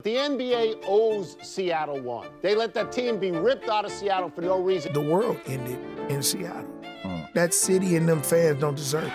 The NBA owes Seattle one. They let that team be ripped out of Seattle for no reason. The world ended in Seattle. That city and them fans don't deserve it.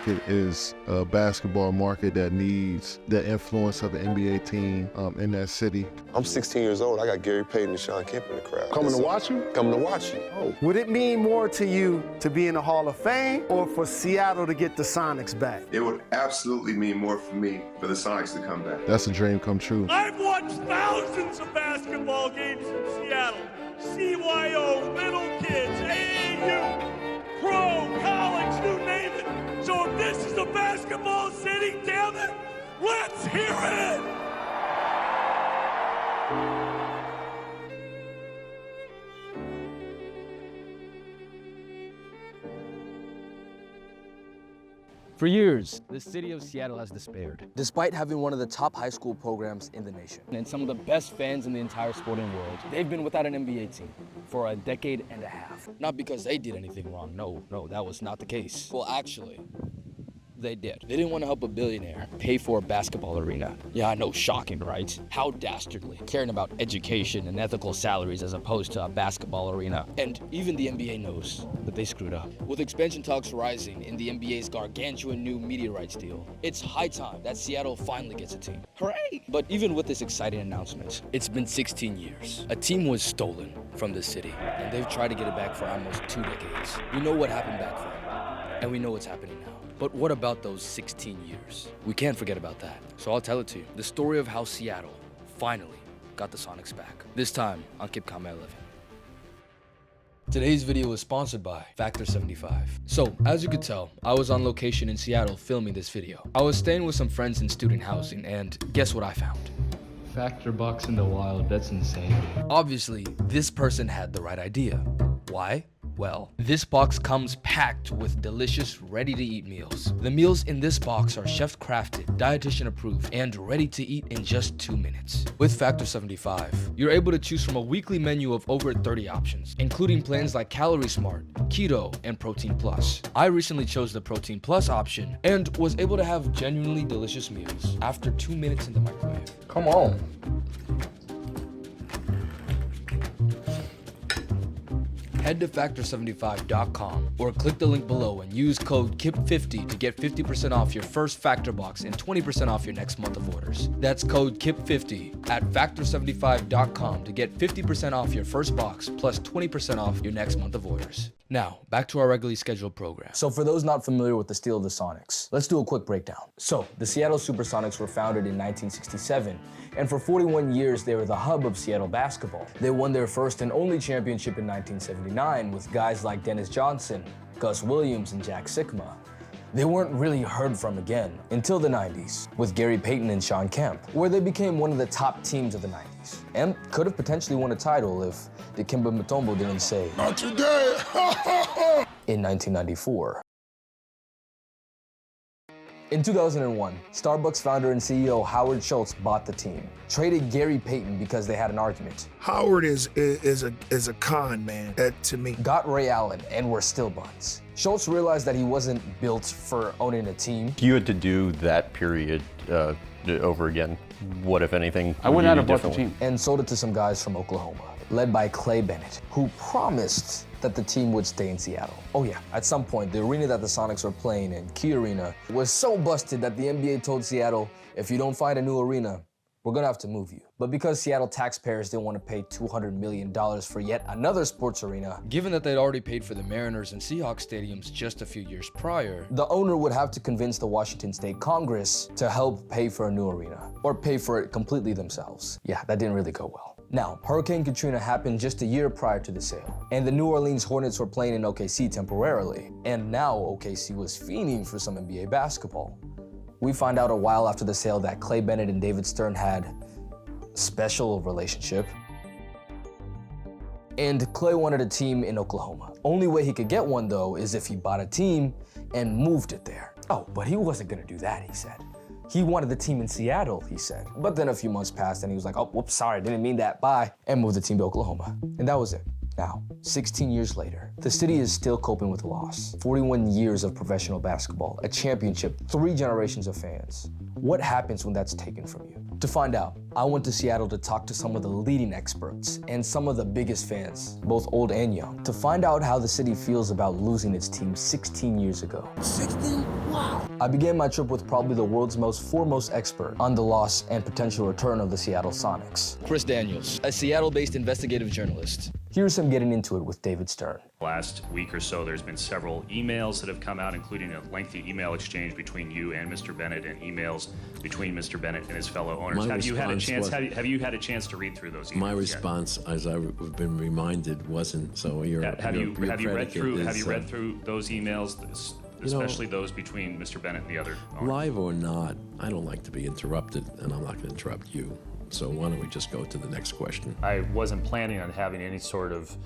It is a basketball market that needs the influence of an NBA team in that city. I'm 16 years old. I got Gary Payton and Sean Kemp in the crowd. Coming to watch you? Coming to watch you. Oh. Would it mean more to you to be in the Hall of Fame or for Seattle to get the Sonics back? It would absolutely mean more for me for the Sonics to come back. That's a dream come true. I've watched thousands of basketball games in Seattle. CYO, little kids, AAU, pro, college, you name it. So if this is a basketball city, damn it, let's hear it! For years, the city of Seattle has despaired. Despite having one of the top high school programs in the nation. And some of the best fans in the entire sporting world, they've been without an NBA team for a decade and a half. Not because they did anything wrong, no, that was not the case. Well, actually, they did. They didn't want to help a billionaire pay for a basketball arena. Yeah, I know, shocking, right? How dastardly. Caring about education and ethical salaries as opposed to a basketball arena. And even the NBA knows that they screwed up. With expansion talks rising in the NBA's gargantuan new media rights deal, it's high time that Seattle finally gets a team. Hooray! But even with this exciting announcement, it's been 16 years. A team was stolen from this city, and they've tried to get it back for almost 2 decades. We know what happened back then, and we know what's happening now. But what about those 16 years? We can't forget about that. So I'll tell it to you. The story of how Seattle finally got the Sonics back. This time on KipCom 11. Today's video is sponsored by Factor 75. So, as you could tell, I was on location in Seattle filming this video. I was staying with some friends in student housing, and guess what I found? Factor box in the wild, that's insane. Obviously, this person had the right idea. Why? Well, this box comes packed with delicious, ready-to-eat meals. The meals in this box are chef-crafted, dietitian approved, and ready to eat in just 2 minutes. With Factor 75, you're able to choose from a weekly menu of over 30 options, including plans like Calorie Smart, Keto, and Protein Plus. I recently chose the Protein Plus option and was able to have genuinely delicious meals after 2 minutes in the microwave. Come on. Head to factor75.com or click the link below and use code KIP50 to get 50% off your first Factor box and 20% off your next month of orders. That's code KIP50 at factor75.com to get 50% off your first box plus 20% off your next month of orders. Now, back to our regularly scheduled program. So for those not familiar with the steal of the Sonics, let's do a quick breakdown. So, the Seattle Supersonics were founded in 1967, and for 41 years they were the hub of Seattle basketball. They won their first and only championship in 1979 with guys like Dennis Johnson, Gus Williams, and Jack Sikma. They weren't really heard from again until the 90s with Gary Payton and Sean Kemp, where they became one of the top teams of the 90s and could have potentially won a title if Dikembe Mutombo didn't say, Not today! in 1994. In 2001, Starbucks founder and CEO Howard Schultz bought the team, traded Gary Payton because they had an argument. Howard is a con man, to me. Got Ray Allen, and were still buds. Schultz realized that he wasn't built for owning a team. If you had to do that period over again, what, if anything, I wouldn't have bought the team. And sold it to some guys from Oklahoma, led by Clay Bennett, who promised that the team would stay in Seattle. Oh yeah, at some point, the arena that the Sonics were playing in, Key Arena, was so busted that the NBA told Seattle, if you don't find a new arena, we're gonna have to move you. But because Seattle taxpayers didn't want to pay $200 million for yet another sports arena, Given that they'd already paid for the Mariners and Seahawks stadiums just a few years prior, the owner would have to convince the Washington State Congress to help pay for a new arena, or pay for it completely themselves. Yeah, that didn't really go well. Now, Hurricane Katrina happened just a year prior to the sale, and the New Orleans Hornets were playing in OKC temporarily, and now OKC was fiending for some NBA basketball. We find out a while after the sale that Clay Bennett and David Stern had a special relationship, and Clay wanted a team in Oklahoma. Only way he could get one, though, is if he bought a team and moved it there. Oh, but he wasn't gonna do that, he said. He wanted the team in Seattle, he said. But then a few months passed and he was like, oh, whoops, sorry, didn't mean that, bye. And moved the team to Oklahoma. And that was it. Now, 16 years later, the city is still coping with the loss. 41 years of professional basketball, a championship, 3 generations of fans. What happens when that's taken from you? To find out, I went to Seattle to talk to some of the leading experts and some of the biggest fans, both old and young, to find out how the city feels about losing its team 16 years ago. 16? Wow. I began my trip with probably the world's most foremost expert on the loss and potential return of the Seattle Sonics. Chris Daniels, a Seattle-based investigative journalist. Here's him getting into it with David Stern. Last week or so, there's been several emails that have come out, including a lengthy email exchange between you and Mr. Bennett, and emails between Mr. Bennett and his fellow owners. Have you had a chance to read through those emails? My response, as I've been reminded, wasn't so. Have you read through those emails, especially those between Mr. Bennett and the other owners? Live or not, I don't like to be interrupted, and I'm not going to interrupt you. So why don't we just go to the next question? I wasn't planning on having any sort of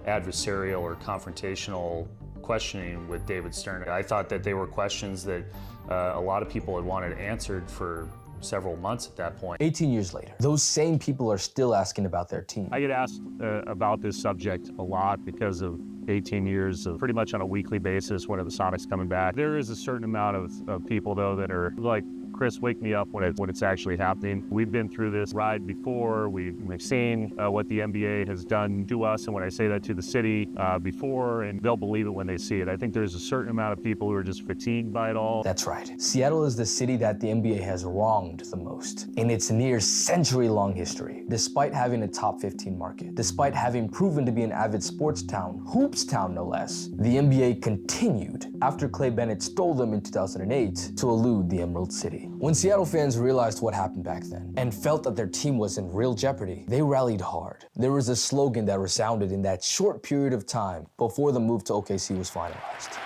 adversarial or confrontational questioning with David Stern. I thought that they were questions that a lot of people had wanted answered for several months at that point. 18 years later, those same people are still asking about their team. I get asked about this subject a lot because of 18 years of pretty much on a weekly basis, when are the Sonics coming back? There is a certain amount of people, though, that are like, Chris, wake me up when it's actually happening. We've been through this ride before. We've seen what the NBA has done to us, and when I say that to the city before, and they'll believe it when they see it. I think there's a certain amount of people who are just fatigued by it all. That's right. Seattle is the city that the NBA has wronged the most in its near century-long history. Despite having a top 15 market, despite having proven to be an avid sports town, hoops town no less, the NBA continued, after Clay Bennett stole them in 2008, to elude the Emerald City. When Seattle fans realized what happened back then and felt that their team was in real jeopardy, they rallied hard. There was a slogan that resounded in that short period of time before the move to OKC was finalized.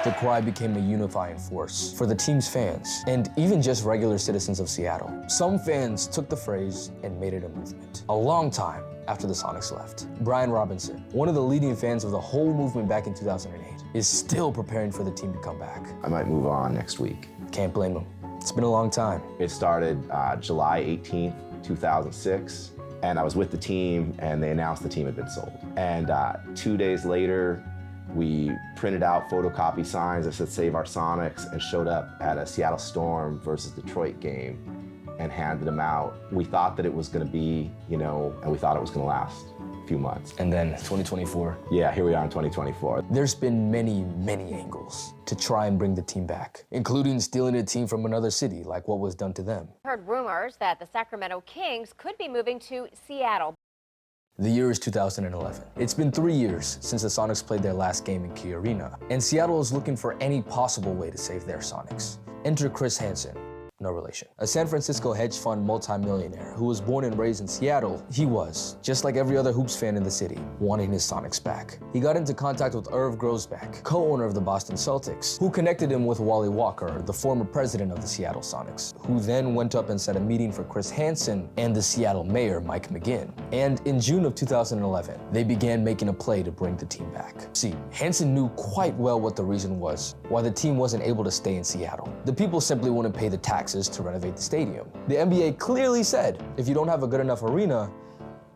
The cry became a unifying force for the team's fans and even just regular citizens of Seattle. Some fans took the phrase and made it a movement. A long time after the Sonics left, Brian Robinson, one of the leading fans of the whole movement back in 2008, is still preparing for the team to come back. I might move on next week. Can't blame him. It's been a long time. It started July 18th, 2006, and I was with the team, and they announced the team had been sold. And 2 days later, we printed out photocopy signs that said "Save Our Sonics" and showed up at a Seattle Storm versus Detroit game and handed them out. We thought that it was gonna be, and we thought it was gonna last a few months. And then 2024. Yeah, here we are in 2024. There's been many, many angles to try and bring the team back, including stealing a team from another city, like what was done to them. Heard rumors that the Sacramento Kings could be moving to Seattle. The year is 2011. It's been 3 years since the Sonics played their last game in Key Arena, and Seattle is looking for any possible way to save their Sonics. Enter Chris Hansen. No relation. A San Francisco hedge fund multimillionaire who was born and raised in Seattle, he was, just like every other Hoops fan in the city, wanting his Sonics back. He got into contact with Irv Grosbeck, co-owner of the Boston Celtics, who connected him with Wally Walker, the former president of the Seattle Sonics, who then went up and set a meeting for Chris Hansen and the Seattle mayor, Mike McGinn. And in June of 2011, they began making a play to bring the team back. See, Hansen knew quite well what the reason was why the team wasn't able to stay in Seattle. The people simply wouldn't pay the taxes to renovate the stadium. The NBA clearly said, if you don't have a good enough arena,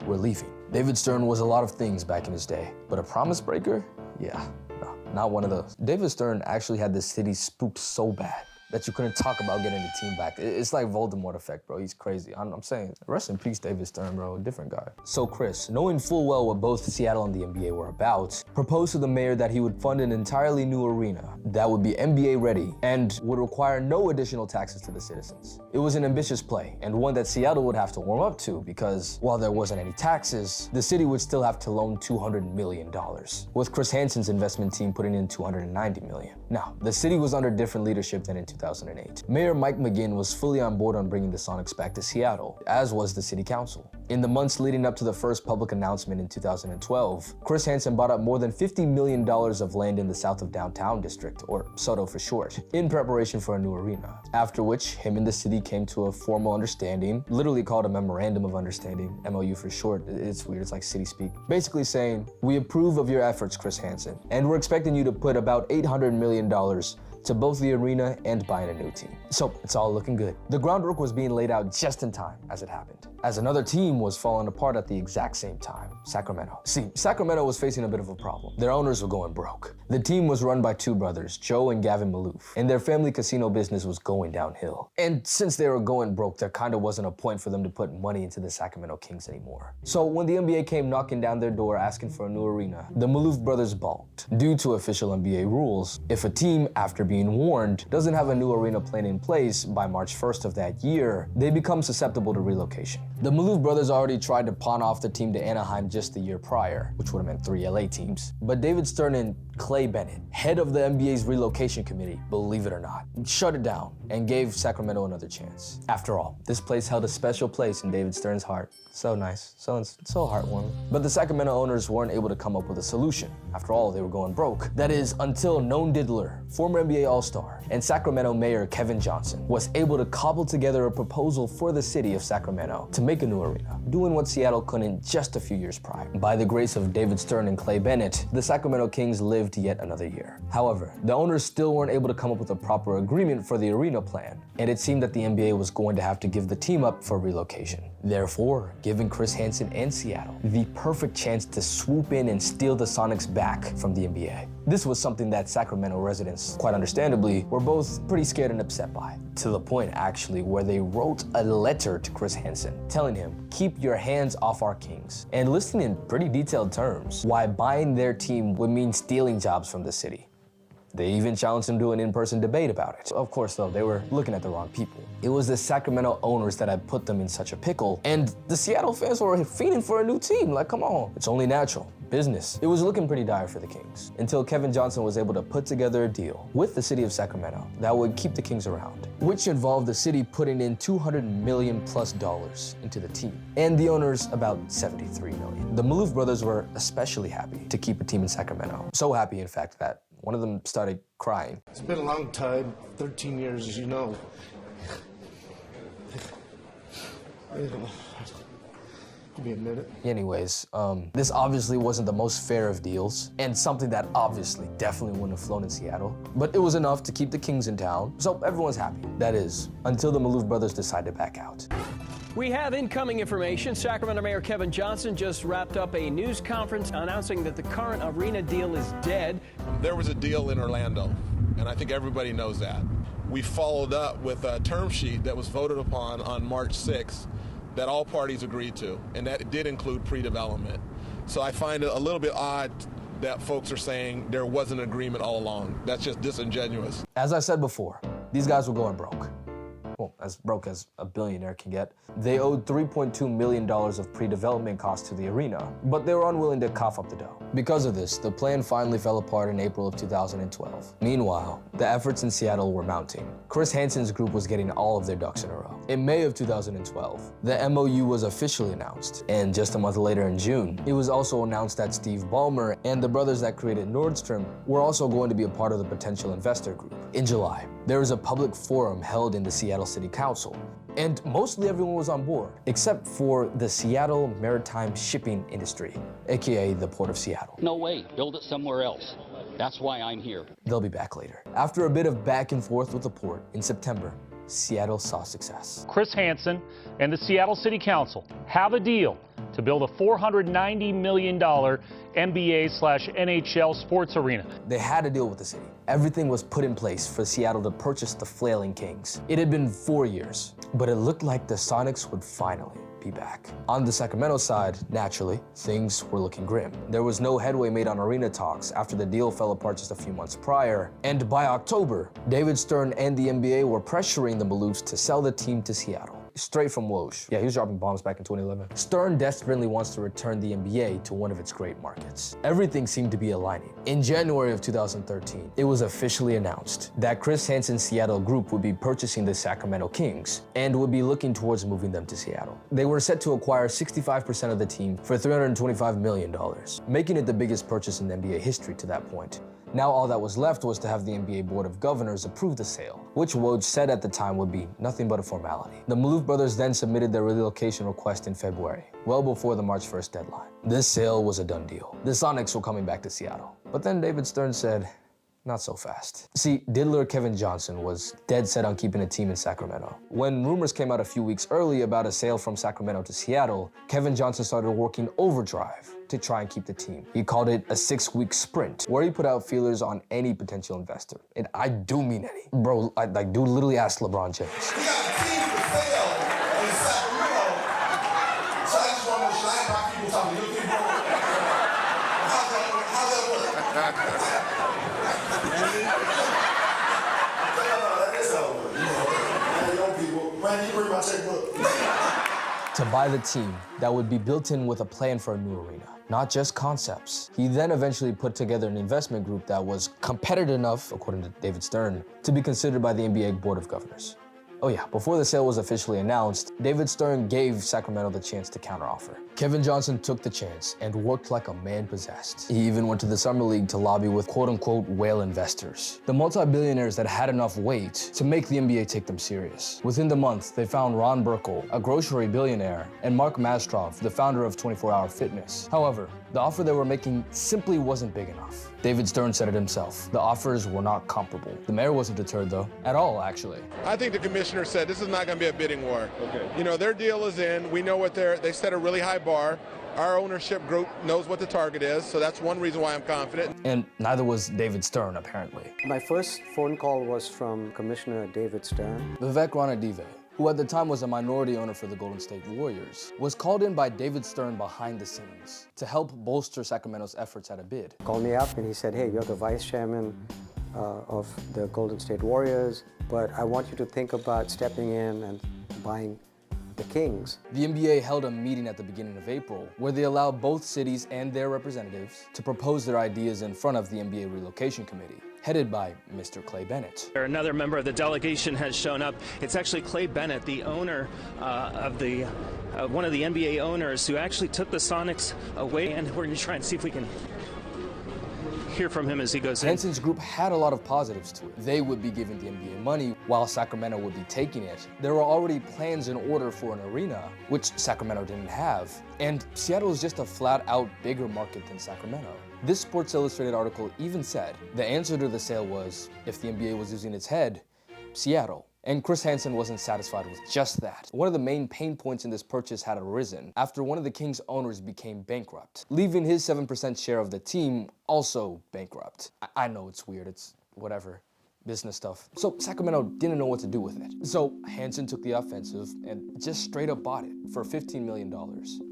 we're leaving. David Stern was a lot of things back in his day, but a promise breaker? Yeah, no, not one of those. David Stern actually had the city spooked so bad that you couldn't talk about getting the team back. It's like Voldemort effect, bro. He's crazy. I'm saying, rest in peace, David Stern, bro. Different guy. So Chris, knowing full well what both Seattle and the NBA were about, proposed to the mayor that he would fund an entirely new arena that would be NBA ready and would require no additional taxes to the citizens. It was an ambitious play, and one that Seattle would have to warm up to, because while there wasn't any taxes, the city would still have to loan $200 million, with Chris Hansen's investment team putting in $290 million. Now, the city was under different leadership than in 2008. Mayor Mike McGinn was fully on board on bringing the Sonics back to Seattle, as was the city council. In the months leading up to the first public announcement in 2012, Chris Hansen bought up more than $50 million of land in the south of downtown district, or SoDo for short, in preparation for a new arena. After which, him and the city came to a formal understanding, literally called a Memorandum of Understanding, MOU for short. It's weird, it's like city speak. Basically saying, we approve of your efforts, Chris Hansen, and we're expecting you to put about $800 million to both the arena and buying a new team. So it's all looking good. The groundwork was being laid out just in time as it happened, as another team was falling apart at the exact same time, Sacramento. See, Sacramento was facing a bit of a problem. Their owners were going broke. The team was run by two brothers, Joe and Gavin Maloof, and their family casino business was going downhill. And since they were going broke, there kind of wasn't a point for them to put money into the Sacramento Kings anymore. So when the NBA came knocking down their door asking for a new arena, the Maloof brothers balked. Due to official NBA rules, if a team, after being warned, doesn't have a new arena plan in place by March 1st of that year, they become susceptible to relocation. The Maloof brothers already tried to pawn off the team to Anaheim just the year prior, which would have meant 3 LA teams. But David Stern and Clay Bennett, head of the NBA's relocation committee, believe it or not, shut it down and gave Sacramento another chance. After all, this place held a special place in David Stern's heart. So nice, so heartwarming. But the Sacramento owners weren't able to come up with a solution. After all, they were going broke. That is, until Known Diddler, former NBA All-Star, and Sacramento Mayor Kevin Johnson was able to cobble together a proposal for the city of Sacramento to make a new arena, doing what Seattle couldn't just a few years prior. By the grace of David Stern and Clay Bennett, the Sacramento Kings lived yet another year. However, the owners still weren't able to come up with a proper agreement for the arena plan, and it seemed that the NBA was going to have to give the team up for relocation. Therefore, giving Chris Hansen and Seattle the perfect chance to swoop in and steal the Sonics back from the NBA. This was something that Sacramento residents, quite understandably, were both pretty scared and upset by, to the point actually where they wrote a letter to Chris Hansen telling him, "Keep your hands off our Kings," and listing in pretty detailed terms why buying their team would mean stealing jobs from the city. They even challenged him to an in-person debate about it. Of course, though, they were looking at the wrong people. It was the Sacramento owners that had put them in such a pickle, and the Seattle fans were fiending for a new team. Like, come on, it's only natural. Business. It was looking pretty dire for the Kings, until Kevin Johnson was able to put together a deal with the city of Sacramento that would keep the Kings around, which involved the city putting in $200 million plus into the team, and the owners about $73 million. The Maloof brothers were especially happy to keep a team in Sacramento. So happy, in fact, that one of them started crying. It's been a long time, 13 years, as you know. Give me a minute. Anyways, this obviously wasn't the most fair of deals, and something that obviously definitely wouldn't have flown in Seattle, but it was enough to keep the Kings in town, so everyone's happy. That is, until the Maloof brothers decide to back out. We have incoming information. Sacramento Mayor Kevin Johnson just wrapped up a news conference announcing that the current arena deal is dead. There was a deal in Orlando, and I think everybody knows that. We followed up with a term sheet that was voted upon on March 6th that all parties agreed to, and that did include pre-development. So I find it a little bit odd that folks are saying there was an agreement all along. That's just disingenuous. As I said before, these guys were going broke. Well, as broke as a billionaire can get. They owed $3.2 million of pre-development costs to the arena, but they were unwilling to cough up the dough. Because of this, the plan finally fell apart in April of 2012. Meanwhile, the efforts in Seattle were mounting. Chris Hansen's group was getting all of their ducks in a row. In May of 2012, the MOU was officially announced, and just a month later in June, it was also announced that Steve Ballmer and the brothers that created Nordstrom were also going to be a part of the potential investor group. In July, there was a public forum held in the Seattle City Council, and mostly everyone was on board, except for the Seattle Maritime Shipping Industry, aka the Port of Seattle. No way, build it somewhere else. That's why I'm here. They'll be back later. After a bit of back and forth with the port, in September, Seattle saw success. Chris Hansen and the Seattle City Council have a deal to build a $490 million NBA/NHL sports arena. They had to deal with the city. Everything was put in place for Seattle to purchase the Flailing Kings. It had been 4 years, but it looked like the Sonics would finally be back. On the Sacramento side, naturally, things were looking grim. There was no headway made on arena talks after the deal fell apart just a few months prior, and by October, David Stern and the NBA were pressuring the Maloofs to sell the team to Seattle. Straight from Woj. Yeah, he was dropping bombs back in 2011. Stern desperately wants to return the NBA to one of its great markets. Everything seemed to be aligning. In January of 2013, it was officially announced that Chris Hansen's Seattle group would be purchasing the Sacramento Kings and would be looking towards moving them to Seattle. They were set to acquire 65% of the team for $325 million, making it the biggest purchase in NBA history to that point. Now all that was left was to have the NBA Board of Governors approve the sale, which Woj said at the time would be nothing but a formality. The Maloof brothers then submitted their relocation request in February, well before the March 1st deadline. This sale was a done deal. The Sonics were coming back to Seattle. But then David Stern said, not so fast. See, diddler Kevin Johnson was dead set on keeping a team in Sacramento. When rumors came out a few weeks early about a sale from Sacramento to Seattle, Kevin Johnson started working overdrive to try and keep the team. He called it a 6-week sprint, where he put out feelers on any potential investor. And I do mean any. Bro, dude literally asked LeBron James. We got a team for sale in Sacramento. So I just want to know, should I have my people talking to your people? How's that work? That is how it works. And your people, Randy, you bring my checkbook. To buy the team that would be built in with a plan for a new arena, not just concepts. He then eventually put together an investment group that was competitive enough, according to David Stern, to be considered by the NBA Board of Governors. Oh yeah, before the sale was officially announced, David Stern gave Sacramento the chance to counteroffer. Kevin Johnson took the chance and worked like a man possessed. He even went to the Summer League to lobby with quote-unquote whale investors, the multi-billionaires that had enough weight to make the NBA take them serious. Within the month, they found Ron Burkle, a grocery billionaire, and Mark Mastrov, the founder of 24-Hour Fitness. However, the offer they were making simply wasn't big enough. David Stern said it himself. The offers were not comparable. The mayor wasn't deterred, though, at all, actually. I think the commissioner said this is not going to be a bidding war. Okay. You know, their deal is in. We know what they set a really high bar. Our ownership group knows what the target is, so that's one reason why I'm confident. And neither was David Stern, apparently. My first phone call was from Commissioner David Stern. Vivek Ranadive, who at the time was a minority owner for the Golden State Warriors, was called in by David Stern behind the scenes to help bolster Sacramento's efforts at a bid. Called me up and he said, hey, you're the vice chairman of the Golden State Warriors, but I want you to think about stepping in and buying the Kings. The NBA held a meeting at the beginning of April where they allowed both cities and their representatives to propose their ideas in front of the NBA Relocation Committee, headed by Mr. Clay Bennett. Another member of the delegation has shown up. It's actually Clay Bennett, the owner of the one of the NBA owners who actually took the Sonics away, and we're going to try and see if we can hear from him as he goes in. Hanson's group had a lot of positives to it. They would be giving the NBA money while Sacramento would be taking it. There were already plans in order for an arena, which Sacramento didn't have. And Seattle is just a flat-out bigger market than Sacramento. This Sports Illustrated article even said the answer to the sale was, if the NBA was losing its head, Seattle. And Chris Hansen wasn't satisfied with just that. One of the main pain points in this purchase had arisen after one of the Kings' owners became bankrupt, leaving his 7% share of the team also bankrupt. I know it's weird, it's whatever, business stuff. So Sacramento didn't know what to do with it. So Hansen took the offensive and just straight up bought it for $15 million.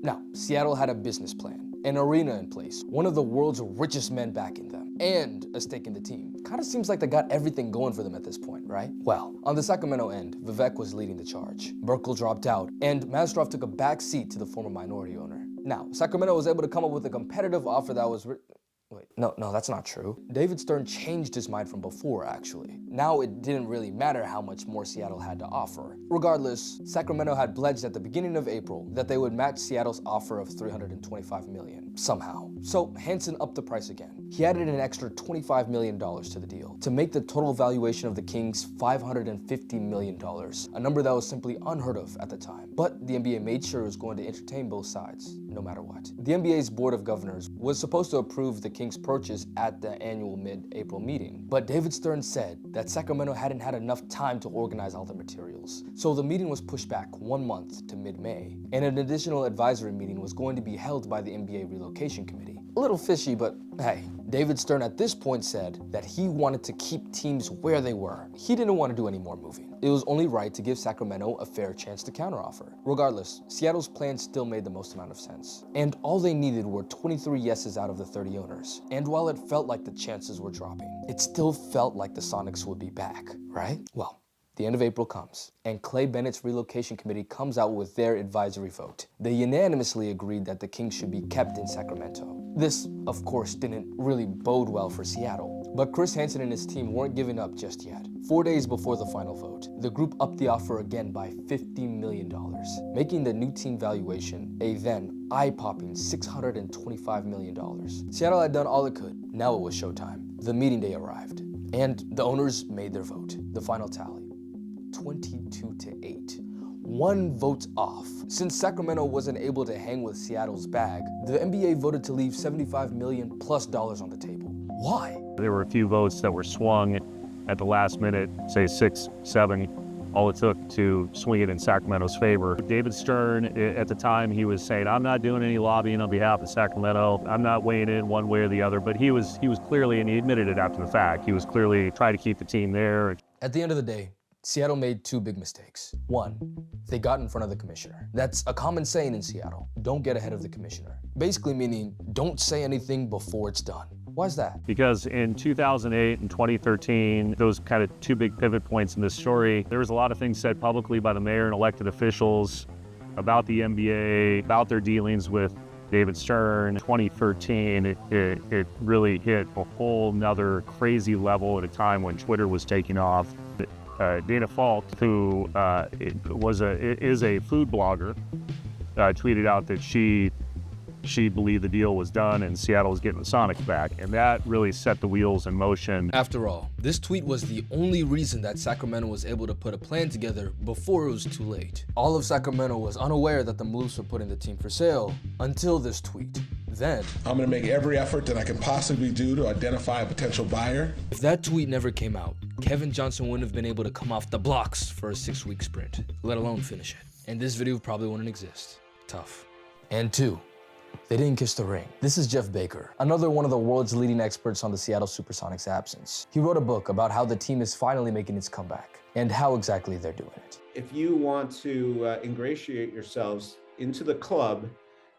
Now, Seattle had a business plan, an arena in place, one of the world's richest men backing them, and a stake in the team. Kind of seems like they got everything going for them at this point, right? Well, on the Sacramento end, Vivek was leading the charge. Burkle dropped out, and Mastrov took a back seat to the former minority owner. Now, Sacramento was able to come up with a competitive offer that was wait, no, that's not true. David Stern changed his mind from before, actually. Now it didn't really matter how much more Seattle had to offer. Regardless, Sacramento had pledged at the beginning of April that they would match Seattle's offer of $325 million, somehow. So Hansen upped the price again. He added an extra $25 million to the deal to make the total valuation of the Kings $550 million, a number that was simply unheard of at the time. But the NBA made sure it was going to entertain both sides, no matter what. The NBA's Board of Governors was supposed to approve the Kings' purchase at the annual mid-April meeting, but David Stern said that Sacramento hadn't had enough time to organize all the materials. So the meeting was pushed back 1 month to mid-May, and an additional advisory meeting was going to be held by the NBA Relocation Committee. A little fishy, but hey. David Stern at this point said that he wanted to keep teams where they were. He didn't want to do any more moving. It was only right to give Sacramento a fair chance to counteroffer. Regardless, Seattle's plan still made the most amount of sense. And all they needed were 23 yeses out of the 30 owners. And while it felt like the chances were dropping, it still felt like the Sonics would be back, right? Well, the end of April comes, and Clay Bennett's relocation committee comes out with their advisory vote. They unanimously agreed that the Kings should be kept in Sacramento. This, of course, didn't really bode well for Seattle, but Chris Hansen and his team weren't giving up just yet. 4 days before the final vote, the group upped the offer again by $50 million, making the new team valuation a then eye-popping $625 million. Seattle had done all it could. Now it was showtime. The meeting day arrived, and the owners made their vote. The final tally, 22-8. 1 vote off. Since Sacramento wasn't able to hang with Seattle's bag, the NBA voted to leave $75 million+ on the table. Why? There were a few votes that were swung at the last minute, say 6, 7, all it took to swing it in Sacramento's favor. David Stern, at the time, he was saying, I'm not doing any lobbying on behalf of Sacramento. I'm not weighing in one way or the other, but he was clearly, and he admitted it after the fact, he was clearly trying to keep the team there. At the end of the day, Seattle made 2 big mistakes. 1, they got in front of the commissioner. That's a common saying in Seattle. Don't get ahead of the commissioner. Basically meaning, don't say anything before it's done. Why is that? Because in 2008 and 2013, those kind of 2 big pivot points in this story, there was a lot of things said publicly by the mayor and elected officials about the NBA, about their dealings with David Stern. 2013, it really hit a whole nother crazy level at a time when Twitter was taking off. Dana Falk, who is a food blogger, tweeted out that she believed the deal was done and Seattle was getting the Sonics back, and that really set the wheels in motion. After all, this tweet was the only reason that Sacramento was able to put a plan together before it was too late. All of Sacramento was unaware that the Moose were putting the team for sale until this tweet. Then, I'm going to make every effort that I can possibly do to identify a potential buyer. If that tweet never came out, Kevin Johnson wouldn't have been able to come off the blocks for a 6-week sprint, let alone finish it. And this video probably wouldn't exist. Tough. And 2, they didn't kiss the ring. This is Jeff Baker, another one of the world's leading experts on the Seattle Supersonics' absence. He wrote a book about how the team is finally making its comeback and how exactly they're doing it. If you want to ingratiate yourselves into the club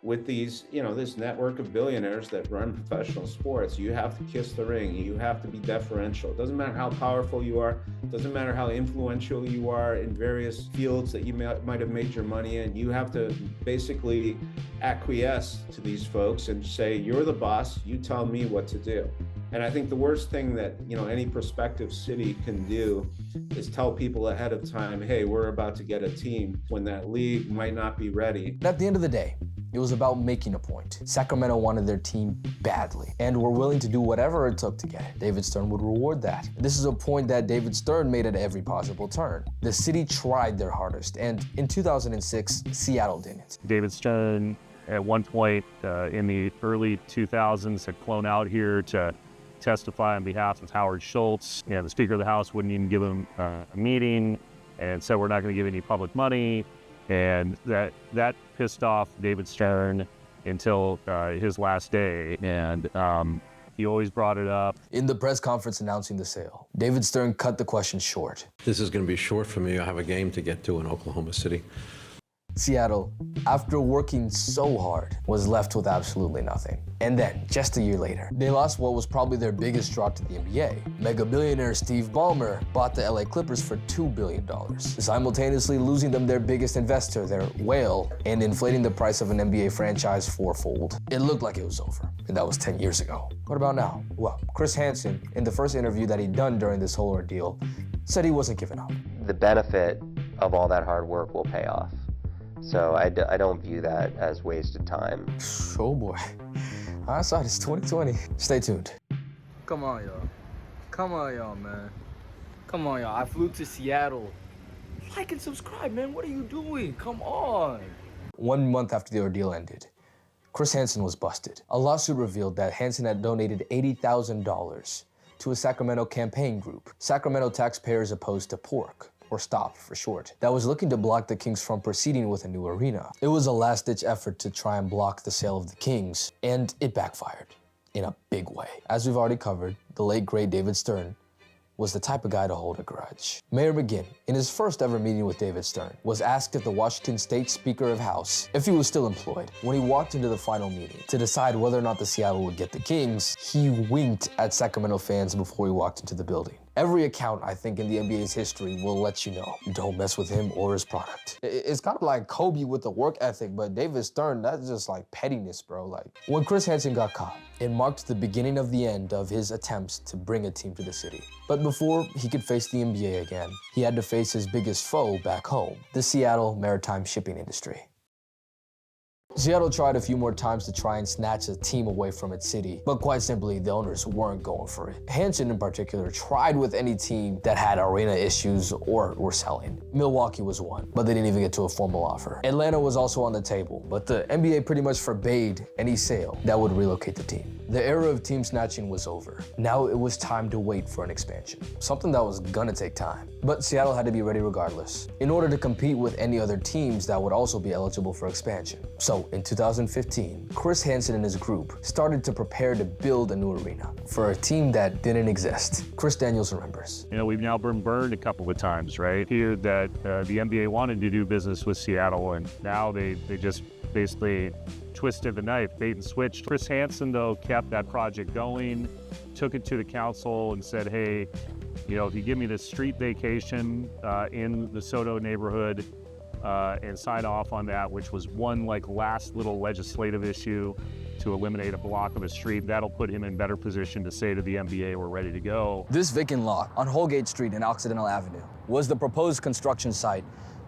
with these, this network of billionaires that run professional sports, you have to kiss the ring. You have to be deferential. It doesn't matter how powerful you are. It doesn't matter how influential you are in various fields that you might have made your money in. You have to basically acquiesce to these folks and say, you're the boss, you tell me what to do. And I think the worst thing that any prospective city can do is tell people ahead of time, hey, we're about to get a team when that league might not be ready. At the end of the day, it was about making a point. Sacramento wanted their team badly and were willing to do whatever it took to get it. David Stern would reward that. This is a point that David Stern made at every possible turn. The city tried their hardest, and in 2006, Seattle didn't. David Stern, at one point in the early 2000s, had flown out here to testify on behalf of Howard Schultz. The Speaker of the House wouldn't even give him a meeting and said, we're not going to give any public money. And that pissed off David Stern until his last day. And he always brought it up. In the press conference announcing the sale, David Stern cut the question short. This is going to be short for me. I have a game to get to in Oklahoma City. Seattle, after working so hard, was left with absolutely nothing. And then, just a year later, they lost what was probably their biggest draw to the NBA. Mega billionaire Steve Ballmer bought the LA Clippers for $2 billion, simultaneously losing them their biggest investor, their whale, and inflating the price of an NBA franchise 4-fold. It looked like it was over, and that was 10 years ago. What about now? Well, Chris Hansen, in the first interview that he'd done during this whole ordeal, said he wasn't giving up. The benefit of all that hard work will pay off. So I don't view that as wasted time. Oh boy. Hindsight is 2020. Stay tuned. Come on, y'all. Come on, y'all, man. Come on, y'all. I flew to Seattle. Like and subscribe, man. What are you doing? Come on. 1 month after the ordeal ended, Chris Hansen was busted. A lawsuit revealed that Hansen had donated $80,000 to a Sacramento campaign group, Sacramento Taxpayers Opposed to Pork, or STOP for short, that was looking to block the Kings from proceeding with a new arena. It was a last-ditch effort to try and block the sale of the Kings, and it backfired in a big way. As we've already covered, the late great David Stern was the type of guy to hold a grudge. Mayor McGinn, in his first ever meeting with David Stern, was asked at the Washington State Speaker of House if he was still employed. When he walked into the final meeting to decide whether or not the Seattle would get the Kings, he winked at Sacramento fans before he walked into the building. Every account, I think, in the NBA's history will let you know, don't mess with him or his product. It's kind of like Kobe with the work ethic, but David Stern, that's just like pettiness, bro. Like, when Chris Hansen got caught, it marked the beginning of the end of his attempts to bring a team to the city. But before he could face the NBA again, he had to face his biggest foe back home, the Seattle maritime shipping industry. Seattle tried a few more times to try and snatch a team away from its city, but quite simply, the owners weren't going for it. Hansen, in particular, tried with any team that had arena issues or were selling. Milwaukee was one, but they didn't even get to a formal offer. Atlanta was also on the table, but the NBA pretty much forbade any sale that would relocate the team. The era of team snatching was over. Now it was time to wait for an expansion, something that was gonna take time. But Seattle had to be ready regardless, in order to compete with any other teams that would also be eligible for expansion. So in 2015, Chris Hansen and his group started to prepare to build a new arena for a team that didn't exist. Chris Daniels remembers. You know, we've now been burned a couple of times, right? Here that the NBA wanted to do business with Seattle, and now they just basically twisted the knife, bait and switched. Chris Hansen, though, kept that project going, took it to the council and said, hey, you know, if you give me this street vacation in the Soto neighborhood and sign off on that, which was one like last little legislative issue to eliminate a block of a street, that'll put him in better position to say to the NBA, we're ready to go. This vacant lot on Holgate Street and Occidental Avenue was the proposed construction site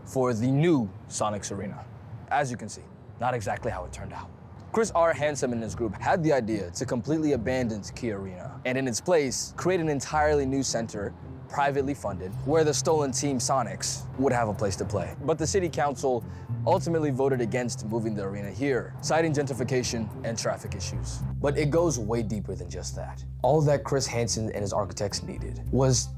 for the new Sonics Arena. As you can see, not exactly how it turned out. Chris R. Hansen and his group had the idea to completely abandon Key Arena and in its place, create an entirely new center, privately funded, where the stolen team Sonics would have a place to play. But the city council ultimately voted against moving the arena here, citing gentrification and traffic issues. But it goes way deeper than just that. All that Chris Hansen and his architects needed was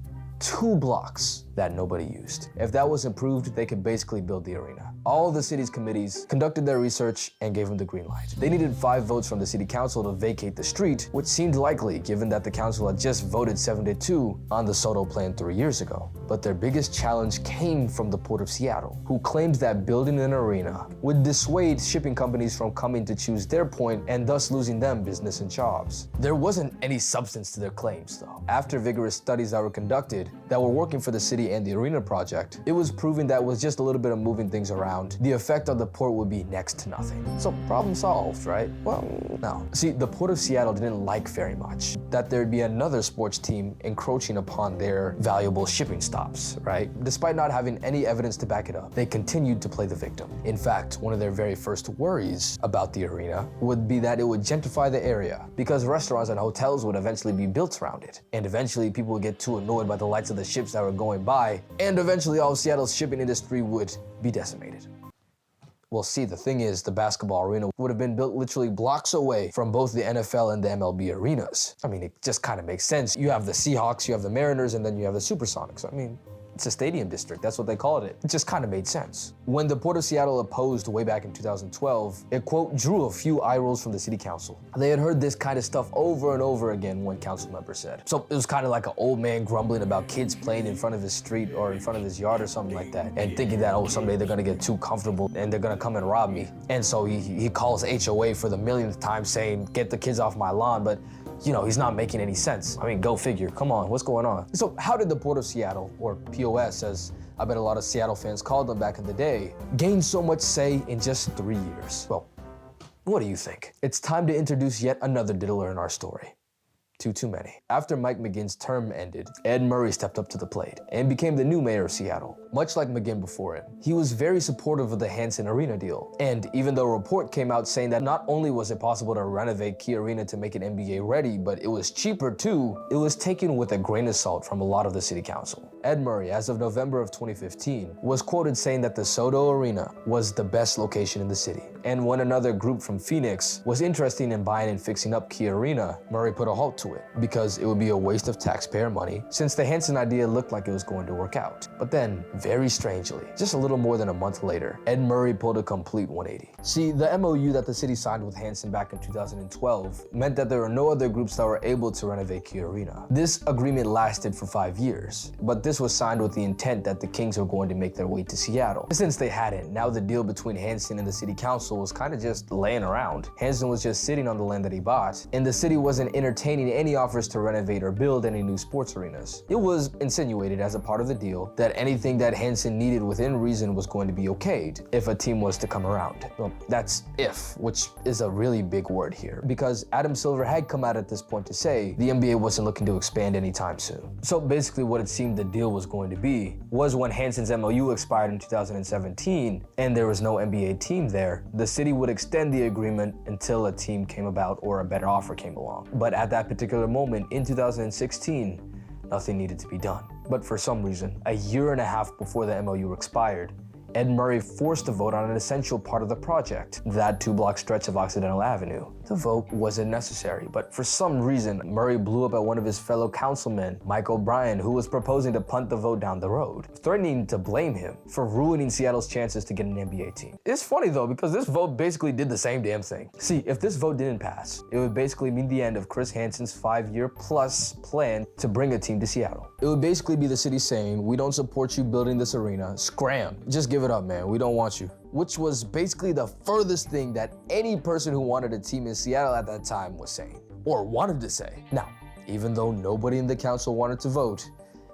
2 blocks that nobody used. If that was approved, they could basically build the arena. All the city's committees conducted their research and gave them the green light. They needed 5 votes from the city council to vacate the street, which seemed likely given that the council had just voted 7-2 on the Soto plan 3 years ago. But their biggest challenge came from the Port of Seattle, who claimed that building an arena would dissuade shipping companies from coming to choose their point and thus losing them business and jobs. There wasn't any substance to their claims, though. After vigorous studies that were conducted that were working for the city and the arena project, it was proven that with just a little bit of moving things around, the effect on the port would be next to nothing. So problem solved, right? Well, no. See, the Port of Seattle didn't like very much that there'd be another sports team encroaching upon their valuable shipping stops, right? Despite not having any evidence to back it up, they continued to play the victim. In fact, one of their very first worries about the arena would be that it would gentrify the area because restaurants and hotels would eventually be built around it. And eventually people would get too annoyed by the lights of the ships that were going by, and eventually all of Seattle's shipping industry would be decimated. Well, see, the thing is, the basketball arena would have been built literally blocks away from both the NFL and the MLB arenas. I mean, it just kind of makes sense. You have the Seahawks, you have the Mariners, and then you have the Supersonics. I mean, it's a stadium district, that's what they called it. It just kind of made sense. When the Port of Seattle opposed way back in 2012, it, quote, drew a few eye rolls from the city council. They had heard this kind of stuff over and over again, one council member said. So it was kind of like an old man grumbling about kids playing in front of his street or in front of his yard or something like that, and thinking that, oh, someday they're gonna get too comfortable and they're gonna come and rob me. And so he calls HOA for the millionth time saying, get the kids off my lawn, but you know, he's not making any sense. I mean, go figure, come on, what's going on? So how did the Port of Seattle, or POS, as I bet a lot of Seattle fans called them back in the day, gain so much say in just 3 years? Well, what do you think? It's time to introduce yet another diddler in our story. Too many. After Mike McGinn's term ended, Ed Murray stepped up to the plate and became the new mayor of Seattle. Much like McGinn before him, he was very supportive of the Hansen Arena deal. And even though a report came out saying that not only was it possible to renovate Key Arena to make it NBA ready, but it was cheaper too, it was taken with a grain of salt from a lot of the city council. Ed Murray, as of November of 2015, was quoted saying that the Soto Arena was the best location in the city. And when another group from Phoenix was interested in buying and fixing up Key Arena, Murray put a halt to it because it would be a waste of taxpayer money since the Hansen idea looked like it was going to work out. But then, very strangely, just a little more than a month later, Ed Murray pulled a complete 180. See, the MOU that the city signed with Hansen back in 2012 meant that there were no other groups that were able to renovate Key Arena. This agreement lasted for 5 years, but this was signed with the intent that the Kings were going to make their way to Seattle. Since they hadn't, now the deal between Hansen and the city council was kind of just laying around. Hansen was just sitting on the land that he bought, and the city wasn't entertaining any offers to renovate or build any new sports arenas. It was insinuated as a part of the deal that anything that Hansen needed within reason was going to be okayed if a team was to come around. Well, that's if, which is a really big word here, because Adam Silver had come out at this point to say the NBA wasn't looking to expand anytime soon. So basically what it seemed the deal was going to be was when Hansen's MOU expired in 2017 and there was no NBA team there, the city would extend the agreement until a team came about or a better offer came along. But at that particular moment in 2016, nothing needed to be done. But for some reason, a year and a half before the MOU expired, Ed Murray forced a vote on an essential part of the project, that 2-block stretch of Occidental Avenue, the vote wasn't necessary, but for some reason, Murray blew up at one of his fellow councilmen, Mike O'Brien, who was proposing to punt the vote down the road, threatening to blame him for ruining Seattle's chances to get an NBA team. It's funny though, because this vote basically did the same damn thing. See, if this vote didn't pass, it would basically mean the end of Chris Hansen's 5-year-plus plan to bring a team to Seattle. It would basically be the city saying, we don't support you building this arena, scram, just give it up, man, we don't want you. Which was basically the furthest thing that any person who wanted a team in Seattle at that time was saying, or wanted to say. Now, even though nobody in the council wanted to vote,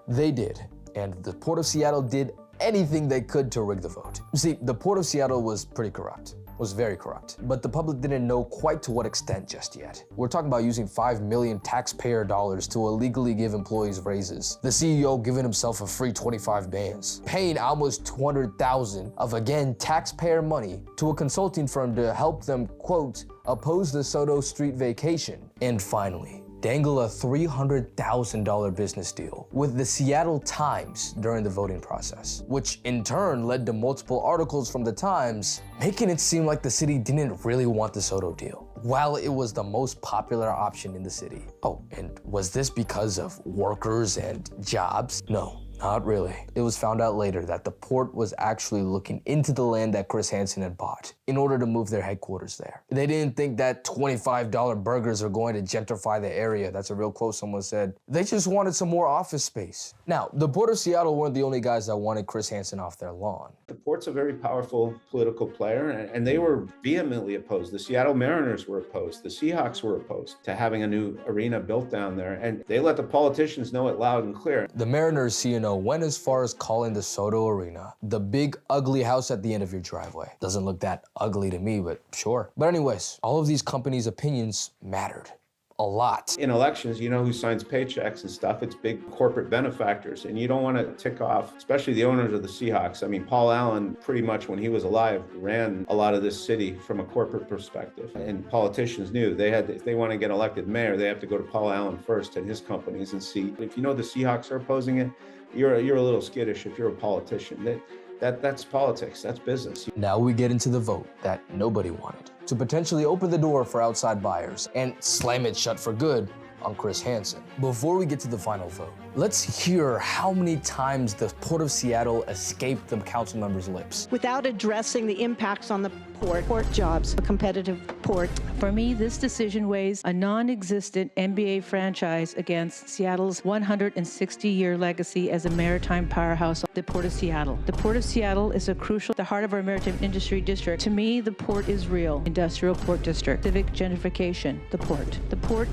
they did, and the Port of Seattle did anything they could to rig the vote. See, the Port of Seattle was pretty corrupt. Was very corrupt, but the public didn't know quite to what extent just yet. We're talking about using $5 million taxpayer dollars to illegally give employees raises, the CEO giving himself a free 25 bands, paying almost $200,000 of, again, taxpayer money to a consulting firm to help them, quote, oppose the Soto Street vacation, and finally, dangle a $300,000 business deal with the Seattle Times during the voting process, which in turn led to multiple articles from the Times making it seem like the city didn't really want the Soto deal, while it was the most popular option in the city. Oh, and was this because of workers and jobs? No. Not really. It was found out later that the port was actually looking into the land that Chris Hansen had bought in order to move their headquarters there. They didn't think that $25 burgers are going to gentrify the area. That's a real quote someone said. They just wanted some more office space. Now, the Port of Seattle weren't the only guys that wanted Chris Hansen off their lawn. The Port's a very powerful political player, and they were vehemently opposed. The Seattle Mariners were opposed. The Seahawks were opposed to having a new arena built down there, and they let the politicians know it loud and clear. The Mariners CNO went as far as calling the Soto Arena the big ugly house at the end of your driveway. Doesn't look that ugly to me, but sure. But anyways, all of these companies' opinions mattered. A lot. In elections, you know who signs paychecks and stuff. It's big corporate benefactors, and you don't want to tick off, especially the owners of the Seahawks. I mean, Paul Allen, pretty much when he was alive, ran a lot of this city from a corporate perspective. And politicians knew they had, if they want to get elected mayor, they have to go to Paul Allen first and his companies and see. If you know the Seahawks are opposing it, you're a little skittish if you're a politician. That's politics, that's business. Now we get into the vote that nobody wanted, to potentially open the door for outside buyers and slam it shut for good on Chris Hansen. Before we get to the final vote, let's hear how many times the Port of Seattle escaped the council members' lips. Without addressing the impacts on the port jobs, a competitive port. For me, this decision weighs a non-existent NBA franchise against Seattle's 160-year legacy as a maritime powerhouse, the Port of Seattle. The Port of Seattle is a crucial, the heart of our maritime industry district. To me, the port is real. Industrial Port District, civic gentrification, the port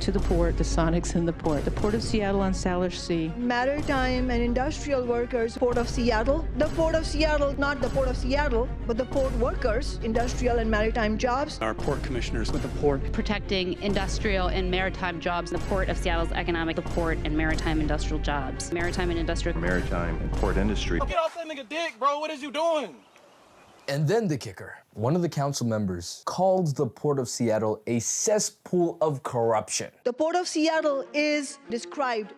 to the port, the Sonics in the port, the Port of Seattle on Salish Sea. Maritime and industrial workers, Port of Seattle. The Port of Seattle, not the Port of Seattle, but the port workers, industrial and maritime jobs. Our port commissioners with the port. Protecting industrial and maritime jobs. The Port of Seattle's economic, the port and maritime industrial jobs. Maritime and industrial. Maritime and port industry. Get off that nigga dick, bro. What is you doing? And then the kicker. One of the council members called the Port of Seattle a cesspool of corruption. The Port of Seattle is described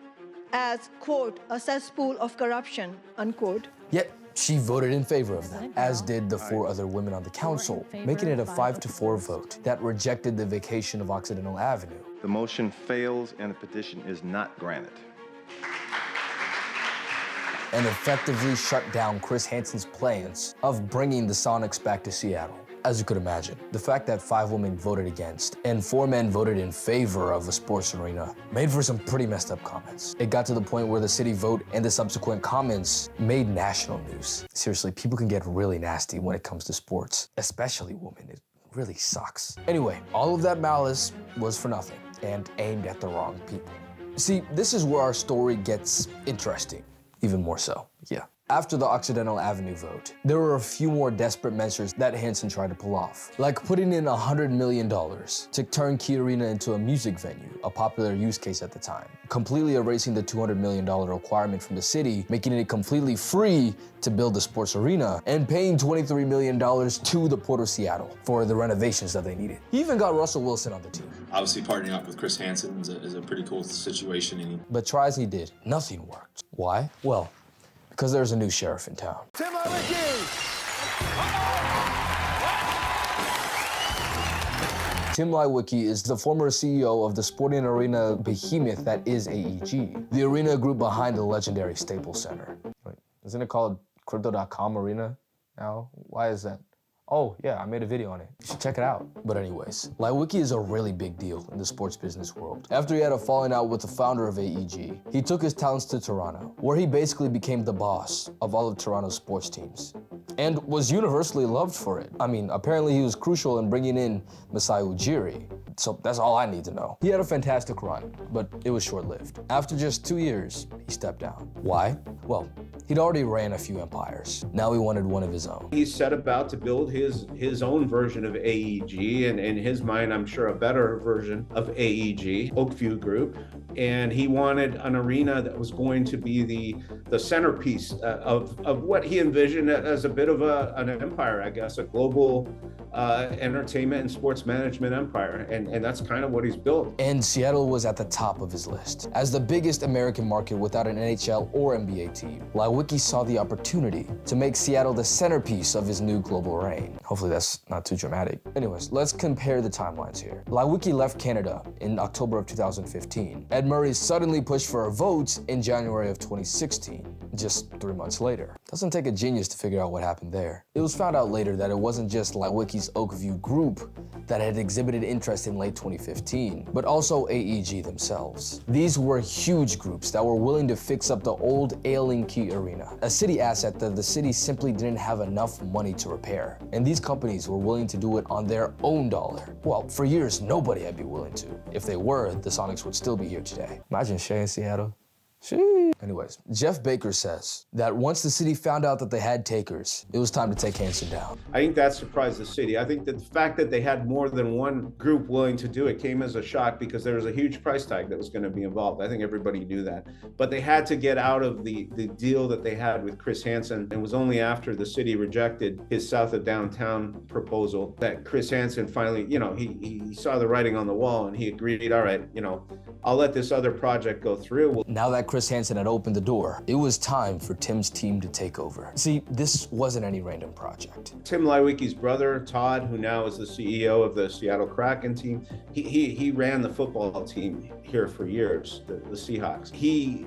as, quote, a cesspool of corruption, unquote. Yet she voted in favor of them, as did the 4 other women on the council, making it a 5-4 vote that rejected the vacation of Occidental Avenue. The motion fails and the petition is not granted. And effectively shut down Chris Hansen's plans of bringing the Sonics back to Seattle. As you could imagine, the fact that 5 women voted against and 4 men voted in favor of a sports arena made for some pretty messed up comments. It got to the point where the city vote and the subsequent comments made national news. Seriously, people can get really nasty when it comes to sports, especially women. It really sucks. Anyway, all of that malice was for nothing and aimed at the wrong people. See, this is where our story gets interesting, even more so, yeah. After the Occidental Avenue vote, there were a few more desperate measures that Hansen tried to pull off, like putting in $100 million to turn Key Arena into a music venue, a popular use case at the time, completely erasing the $200 million requirement from the city, making it completely free to build the sports arena, and paying $23 million to the Port of Seattle for the renovations that they needed. He even got Russell Wilson on the team. Obviously, partnering up with Chris Hansen is a pretty cool situation. But try as he did, nothing worked. Why? Well, because there's a new sheriff in town. Tim Leiweke is the former CEO of the sporting arena behemoth that is AEG, the arena group behind the legendary Staples Center. Wait, isn't it called Crypto.com Arena now? Why is that? Oh, yeah, I made a video on it. You should check it out. But anyways, Leiweke is a really big deal in the sports business world. After he had a falling out with the founder of AEG, he took his talents to Toronto, where he basically became the boss of all of Toronto's sports teams, and was universally loved for it. I mean, apparently he was crucial in bringing in Masai Ujiri, so that's all I need to know. He had a fantastic run, but it was short-lived. After just 2 years, he stepped down. Why? Well, he'd already ran a few empires. Now he wanted one of his own. He set about to build his own version of AEG, and in his mind, I'm sure a better version of AEG, Oakview Group. And he wanted an arena that was going to be the centerpiece of what he envisioned as a bit of an empire, I guess, a global entertainment and sports management empire. And that's kind of what he's built. And Seattle was at the top of his list. As the biggest American market without an NHL or NBA team, Leiweke saw the opportunity to make Seattle the centerpiece of his new global reign. Hopefully that's not too dramatic. Anyways, let's compare the timelines here. Leiweke left Canada in October of 2015. Ed Murray suddenly pushed for a vote in January of 2016, just 3 months later. Doesn't take a genius to figure out what happened there. It was found out later that it wasn't just Leiweke's Oakview Group that had exhibited interest in late 2015, but also AEG themselves. These were huge groups that were willing to fix up the old ailing Key Arena, a city asset that the city simply didn't have enough money to repair. And these companies were willing to do it on their own dollar. Well, for years, nobody had been willing to. If they were, the Sonics would still be here today. Imagine Shea in Seattle. Anyways, Jeff Baker says that once the city found out that they had takers, it was time to take Hanson down. I think that surprised the city. I think that the fact that they had more than one group willing to do it came as a shock because there was a huge price tag that was going to be involved. I think everybody knew that. But they had to get out of the deal that they had with Chris Hansen. It was only after the city rejected his south of downtown proposal that Chris Hansen finally, he saw the writing on the wall and he agreed, all right, I'll let this other project go through. Now that Chris Hansen had opened the door, it was time for Tim's team to take over. See, this wasn't any random project. Tim Leiweke's brother, Todd, who now is the CEO of the Seattle Kraken team, he ran the football team here for years, the Seahawks. He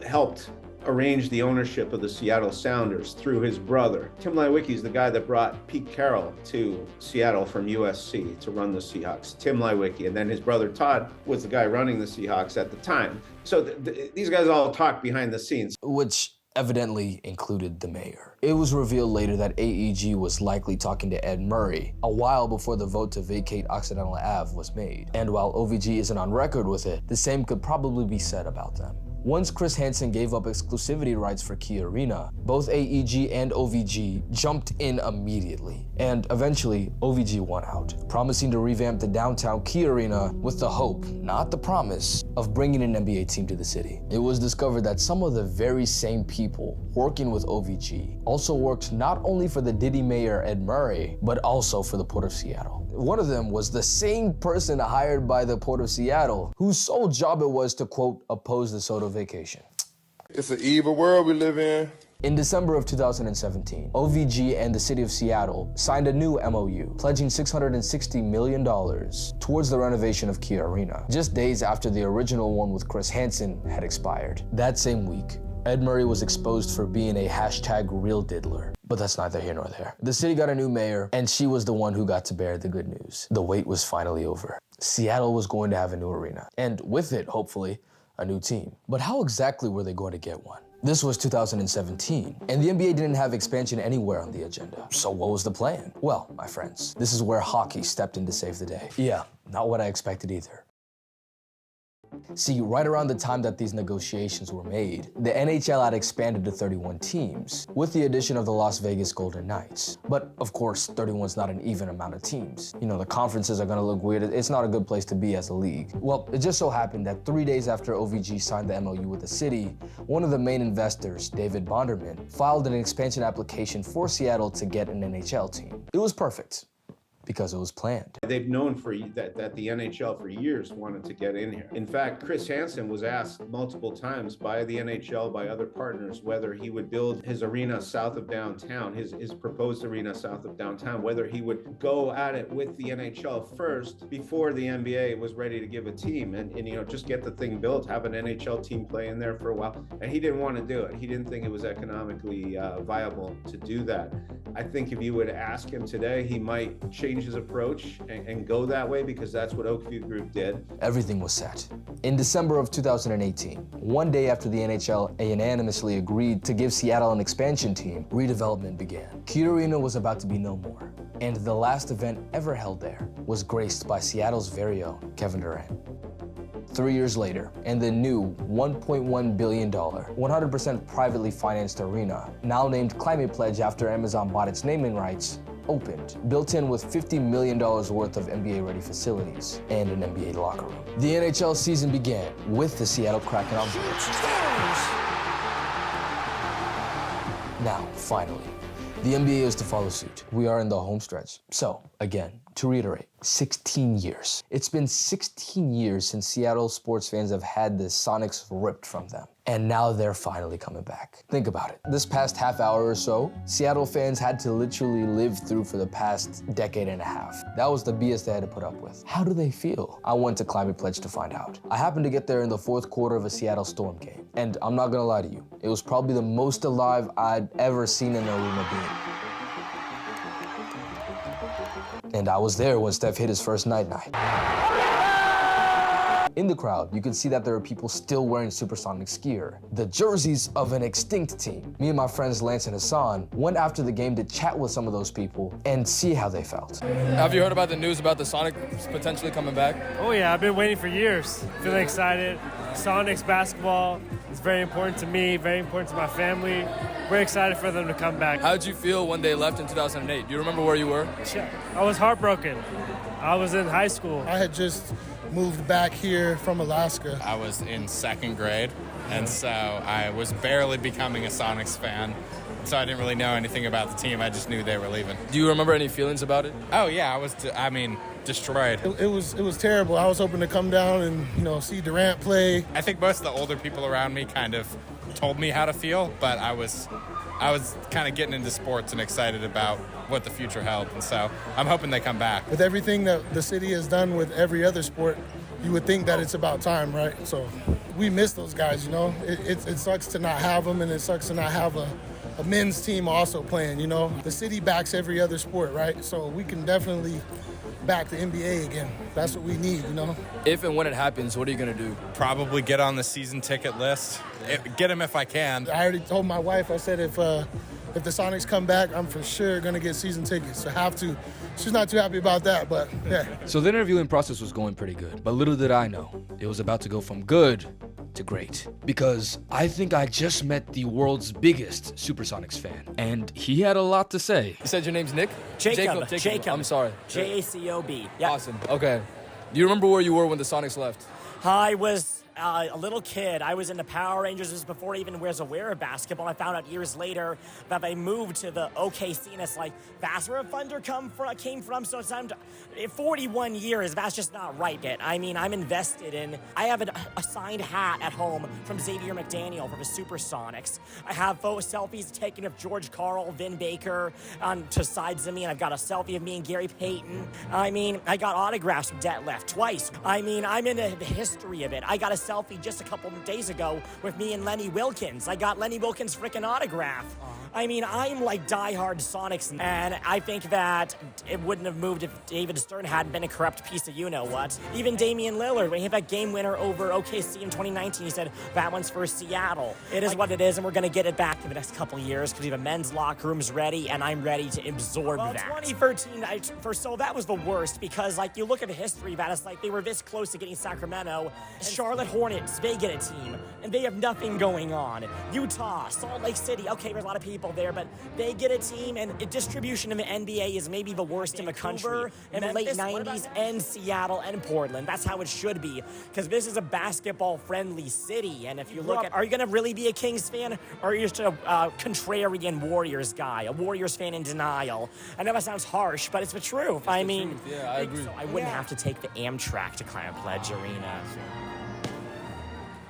helped arrange the ownership of the Seattle Sounders through his brother. Tim Leiweke is the guy that brought Pete Carroll to Seattle from USC to run the Seahawks, Tim Leiweke. And then his brother Todd was the guy running the Seahawks at the time. So these guys all talk behind the scenes. Which evidently included the mayor. It was revealed later that AEG was likely talking to Ed Murray a while before the vote to vacate Occidental Ave was made. And while OVG isn't on record with it, the same could probably be said about them. Once Chris Hansen gave up exclusivity rights for Key Arena, both AEG and OVG jumped in immediately. And eventually, OVG won out, promising to revamp the downtown Key Arena with the hope, not the promise, of bringing an NBA team to the city. It was discovered that some of the very same people working with OVG also worked not only for the Diddy mayor Ed Murray, but also for the Port of Seattle. One of them was the same person hired by the Port of Seattle, whose sole job it was to, quote, oppose the SoDo vacation. It's an evil world we live in. In December of 2017, OVG and the city of Seattle signed a new MOU, pledging $660 million towards the renovation of Key Arena, just days after the original one with Chris Hansen had expired. That same week, Ed Murray was exposed for being a #real diddler. But that's neither here nor there. The city got a new mayor, and she was the one who got to bear the good news. The wait was finally over. Seattle was going to have a new arena, and with it, hopefully, a new team. But how exactly were they going to get one? This was 2017, and the NBA didn't have expansion anywhere on the agenda. So what was the plan? Well, my friends, this is where hockey stepped in to save the day. Yeah, not what I expected either. See, right around the time that these negotiations were made, the NHL had expanded to 31 teams, with the addition of the Las Vegas Golden Knights. But of course, 31 is not an even amount of teams. The conferences are gonna look weird. It's not a good place to be as a league. Well, it just so happened that 3 days after OVG signed the MOU with the city, one of the main investors, David Bonderman, filed an expansion application for Seattle to get an NHL team. It was perfect, because it was planned. They've known that the NHL for years wanted to get in here. In fact, Chris Hansen was asked multiple times by the NHL, by other partners, whether he would build his arena south of downtown, his proposed arena south of downtown, whether he would go at it with the NHL first before the NBA was ready to give a team and just get the thing built, have an NHL team play in there for a while. And he didn't want to do it. He didn't think it was economically viable to do that. I think if you would ask him today, he might change his approach and go that way, because that's what Oakview Group did. Everything was set. In December of 2018, one day after the NHL unanimously agreed to give Seattle an expansion team, redevelopment began. Key Arena was about to be no more, and the last event ever held there was graced by Seattle's very own Kevin Durant. 3 years later, and the new $1.1 billion, 100% privately financed arena, now named Climate Pledge after Amazon bought its naming rights, opened, built in with $50 million worth of NBA-ready facilities and an NBA locker room. The NHL season began with the Seattle Kraken on board. Now, finally, the NBA is to follow suit. We are in the home stretch. So, again, to reiterate, 16 years. It's been 16 years since Seattle sports fans have had the Sonics ripped from them. And now they're finally coming back. Think about it. This past half hour or so, Seattle fans had to literally live through for the past decade and a half. That was the BS they had to put up with. How do they feel? I went to Climate Pledge to find out. I happened to get there in the fourth quarter of a Seattle Storm game. And I'm not gonna lie to you, it was probably the most alive I'd ever seen an arena be. And I was there when Steph hit his first night. In the crowd, you can see that there are people still wearing Supersonics gear, the jerseys of an extinct team. Me and my friends Lance and Hassan went after the game to chat with some of those people and see how they felt. Have you heard about the news about the Sonics potentially coming back? Oh yeah, I've been waiting for years. Feeling excited. Sonics basketball is very important to me, very important to my family. We're excited for them to come back. How did you feel when they left in 2008? Do you remember where you were? I was heartbroken. I was in high school. I had just moved back here from Alaska. I was in second grade, and so I was barely becoming a Sonics fan. So I didn't really know anything about the team. I just knew they were leaving. Do you remember any feelings about it? Oh yeah, I was destroyed. It was terrible. I was hoping to come down and see Durant play. I think most of the older people around me kind of told me how to feel, but I was kind of getting into sports and excited about what the future held, and so I'm hoping they come back. With everything that the city has done with every other sport, you would think that it's about time, right? So we miss those guys, It sucks to not have them, and it sucks to not have a men's team also playing, The city backs every other sport, right? So we can definitely back the NBA again. That's what we need, If and when it happens, what are you going to do? Probably get on the season ticket list. Get them if I can. I already told my wife, I said if the Sonics come back, I'm for sure going to get season tickets. I have to. She's not too happy about that, but yeah. So the interviewing process was going pretty good, but little did I know, it was about to go from good to great. Because I think I just met the world's biggest Supersonics fan, and he had a lot to say. You said your name's Nick? Jacob. I'm sorry. Jacob. Yep. Awesome. Okay. Do you remember where you were when the Sonics left? I was a little kid. I was in the Power Rangers. This was before I even was aware of basketball. I found out years later that they moved to the OKC, and it's like, that's where Thunder came from. So it's 41 years. That's just not right yet. I mean, I'm invested in. I have a signed hat at home from Xavier McDaniel from the Supersonics. I have selfies taken of George Karl, Vin Baker to sides of me, and I've got a selfie of me and Gary Payton. I mean, I got autographs from Detlef twice. I mean, I'm in the history of it. I got a selfie just a couple of days ago with me and Lenny Wilkins. I got Lenny Wilkins' freaking autograph. I mean, I'm like diehard Sonics, and I think that it wouldn't have moved if David Stern hadn't been a corrupt piece of you-know-what. Even Damian Lillard, when he had that game winner over OKC in 2019, he said, that one's for Seattle. It is what it is, and we're going to get it back in the next couple of years because we have a men's locker room's ready, and I'm ready to absorb that. 2013, that was the worst because, like, you look at the history of that, it's like they were this close to getting Sacramento. And Charlotte Hornets, they get a team, and they have nothing going on. Utah, Salt Lake City, okay, there's a lot of people there, but they get a team, and distribution in the NBA is maybe the worst in the country. In the late 90s, and Seattle and Portland. That's how it should be, because this is a basketball-friendly city, and if you look at, are you going to really be a Kings fan, or are you just a contrarian Warriors guy, a Warriors fan in denial? I know that sounds harsh, but it's the truth. I mean, yeah, I agree. So I wouldn't have to take the Amtrak to Climate Pledge Arena.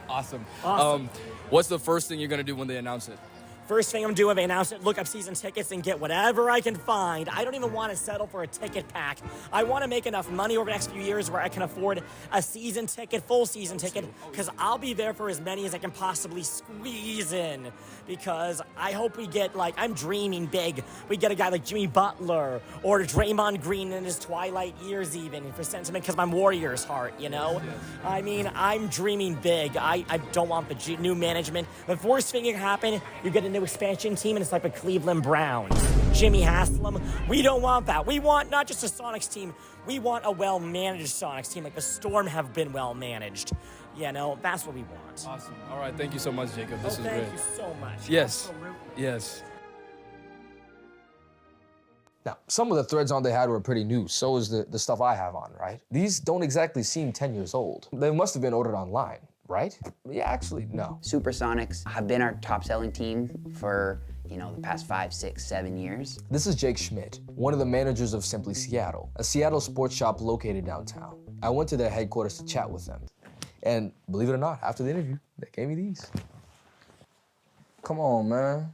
Awesome. Awesome. What's the first thing you're going to do when they announce it? First thing I'm doing, they announce it, look up season tickets and get whatever I can find. I don't even want to settle for a ticket pack. I want to make enough money over the next few years where I can afford a season ticket, full season ticket, because I'll be there for as many as I can possibly squeeze in. Because I hope we get, like, I'm dreaming big. We get a guy like Jimmy Butler or Draymond Green in his twilight years even, for sentiment, because I'm Warriors heart, you know? I mean, I'm dreaming big. I don't want the new management. The worst thing that can happen, you get a new expansion team, and it's like the Cleveland Browns. Jimmy Haslam. We don't want that. We want not just a Sonics team, we want a well-managed Sonics team, like the Storm have been well-managed. You know, that's what we want. Awesome. All right, thank you so much, Jacob. This is great. Thank you so much. Yes. Absolutely. Yes. Now, some of the threads on they had were pretty new. So is the stuff I have on, right? These don't exactly seem 10 years old. They must have been ordered online, right? Yeah, actually, no. Supersonics have been our top-selling team for, you know, the past 5, 6, 7 years. This is Jake Schmidt, one of the managers of Simply Seattle, a Seattle sports shop located downtown. I went to their headquarters to chat with them. And believe it or not, after the interview, they gave me these. Come on, man.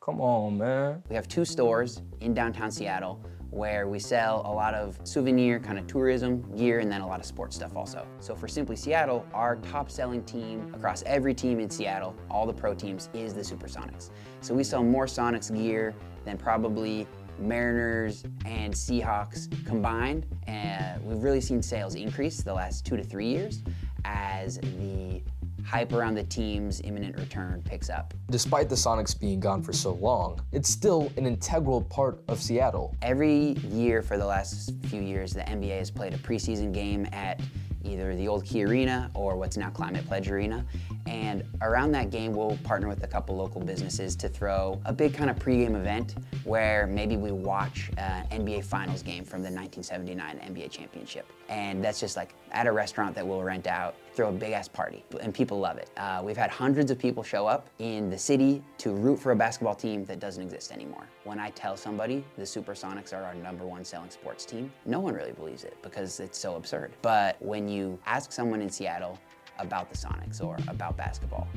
Come on, man. We have 2 stores in downtown Seattle where we sell a lot of souvenir, kind of tourism gear, and then a lot of sports stuff also. So for Simply Seattle, our top selling team across every team in Seattle, all the pro teams, is the Supersonics. So we sell more Sonics gear than probably Mariners and Seahawks combined, and we've really seen sales increase the last 2 to 3 years as the hype around the team's imminent return picks up. Despite the Sonics being gone for so long, it's still an integral part of Seattle. Every year for the last few years, the NBA has played a preseason game at either the old Key Arena or what's now Climate Pledge Arena. And around that game, we'll partner with a couple local businesses to throw a big kind of pregame event where maybe we watch an NBA Finals game from the 1979 NBA Championship. And that's just like at a restaurant that we'll rent out, throw a big ass party, and people love it. We've had hundreds of people show up in the city to root for a basketball team that doesn't exist anymore. When I tell somebody the Supersonics are our #1 selling sports team, no one really believes it because it's so absurd. But when you ask someone in Seattle about the Sonics or about basketball,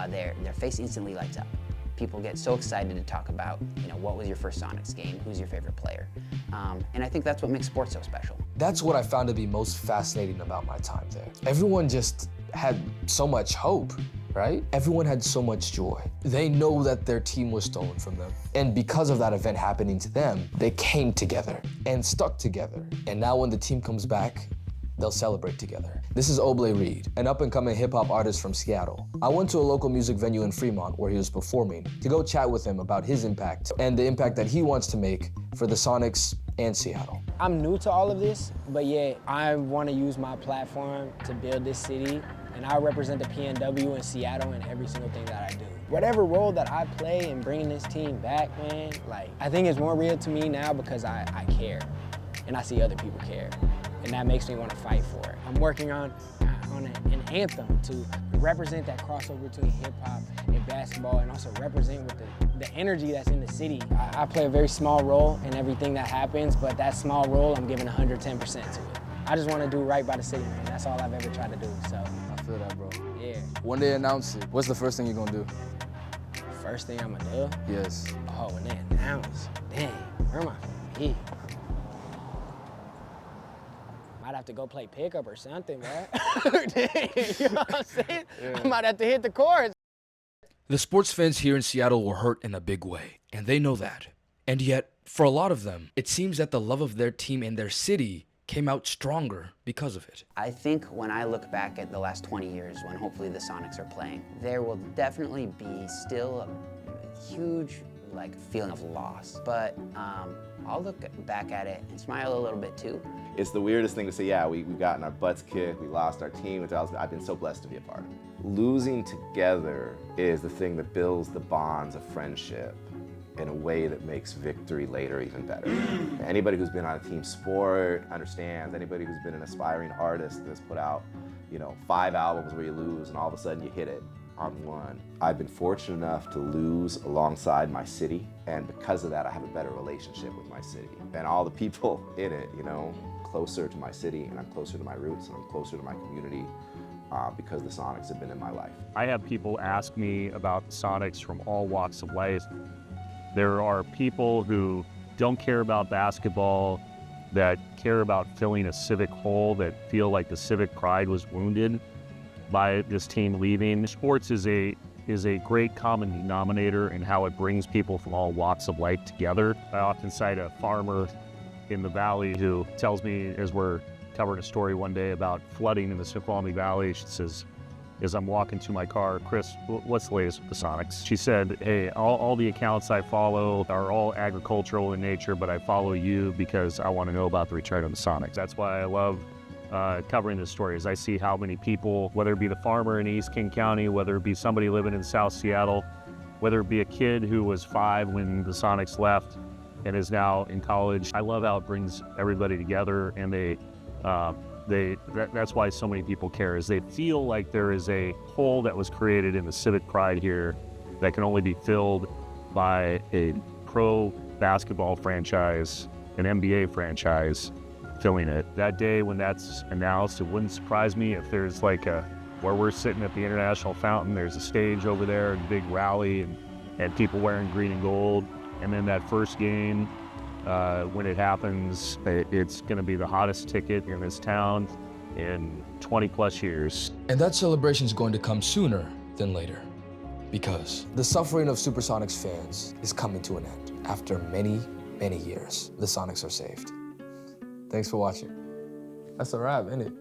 their face instantly lights up. People get so excited to talk about, you know, what was your first Sonics game? Who's your favorite player? And I think that's what makes sports so special. That's what I found to be most fascinating about my time there. Everyone just had so much hope, right? Everyone had so much joy. They know that their team was stolen from them. And because of that event happening to them, they came together and stuck together. And now when the team comes back, they'll celebrate together. This is Oblé Reed, an up-and-coming hip-hop artist from Seattle. I went to a local music venue in Fremont where he was performing to go chat with him about his impact and the impact that he wants to make for the Sonics and Seattle. I'm new to all of this, but yet I want to use my platform to build this city, and I represent the PNW in Seattle in every single thing that I do. Whatever role that I play in bringing this team back, man, like, I think it's more real to me now because I care, and I see other people care. And that makes me want to fight for it. I'm working on an anthem to represent that crossover between hip-hop and basketball, and also represent with the energy that's in the city. I play a very small role in everything that happens, but that small role, I'm giving 110% to it. I just want to do right by the city, man. That's all I've ever tried to do, so. I feel that, bro. Yeah. When they announce it, what's the first thing you're gonna do? First thing I'm gonna do? Yes. Oh, when they announce, dang, where am I gonna be? Might have to go play pickup or something, right? Dang, you know what I'm saying? Yeah. I might have to hit the courts. The sports fans here in Seattle were hurt in a big way, and they know that. And yet, for a lot of them, it seems that the love of their team and their city came out stronger because of it. I think when I look back at the last 20 years, when hopefully the Sonics are playing, there will definitely be still a huge like feeling of loss. But I'll look back at it and smile a little bit too. It's the weirdest thing to say, yeah, we've gotten our butts kicked, we lost our team, I've been so blessed to be a part of it. Losing together is the thing that builds the bonds of friendship in a way that makes victory later even better. Anybody who's been on a team sport understands, anybody who's been an aspiring artist that's put out, 5 albums where you lose and all of a sudden you hit it on one. I've been fortunate enough to lose alongside my city, and because of that I have a better relationship with my city. And all the people in it, closer to my city, and I'm closer to my roots, and I'm closer to my community because the Sonics have been in my life. I have people ask me about the Sonics from all walks of life. There are people who don't care about basketball, that care about filling a civic hole, that feel like the civic pride was wounded by this team leaving. Sports is a great common denominator in how it brings people from all walks of life together. I often cite a farmer in the valley who tells me, as we're covering a story one day about flooding in the Snoqualmie Valley, she says, as I'm walking to my car, Chris, what's the latest with the Sonics? She said, hey, all the accounts I follow are all agricultural in nature, but I follow you because I want to know about the return of the Sonics. That's why I love covering this story, is I see how many people, whether it be the farmer in East King County, whether it be somebody living in South Seattle, whether it be a kid who was 5 when the Sonics left and is now in college. I love how it brings everybody together, and that's why so many people care, is they feel like there is a hole that was created in the civic pride here that can only be filled by a pro basketball franchise, an NBA franchise, filling it. That day when that's announced, it wouldn't surprise me if there's like where we're sitting at the International Fountain, there's a stage over there, a big rally, and people wearing green and gold. And then that first game, when it happens, it's going to be the hottest ticket in this town in 20 plus years. And that celebration is going to come sooner than later, because the suffering of Supersonics fans is coming to an end. After many, many years, the Sonics are saved. Thanks for watching. That's a wrap, isn't it?